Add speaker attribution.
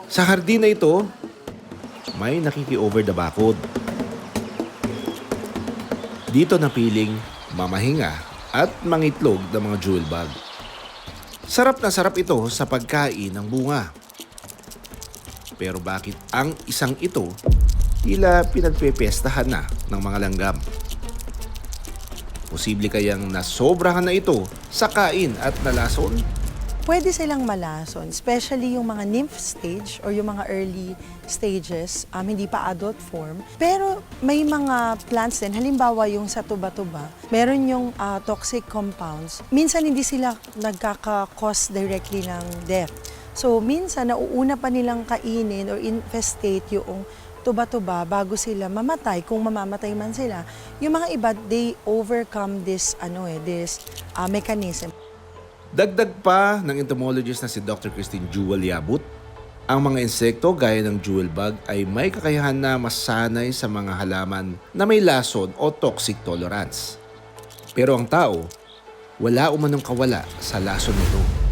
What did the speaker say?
Speaker 1: Sa hardin na ito, may nakiki-over the bakod. Dito napiling mamahinga at mangitlog ng mga jewel bug. Sarap na sarap ito sa pagkain ng bunga. Pero bakit ang isang ito tila pinagpepestahan na ng mga langgam? Posible kayang nasobrahan na ito sa kain at nalason?
Speaker 2: Pwede silang malason, especially yung mga nymph stage or yung mga early stages, hindi pa adult form. Pero may mga plants din, halimbawa yung sa tuba-tuba, meron yung toxic compounds. Minsan hindi sila nagkaka-cause directly ng death. So minsan nauuna pa nilang kainin or infestate yung tuba-tuba bago sila mamatay, kung mamamatay man sila. Yung mga iba, they overcome this mechanism.
Speaker 1: Dagdag pa ng entomologist na si Dr. Christine Jewel Yabut, ang mga insekto gaya ng jewel bug ay may kakayahan na masanay sa mga halaman na may lason o toxic tolerance. Pero ang tao, wala umanong kawala sa lason nito.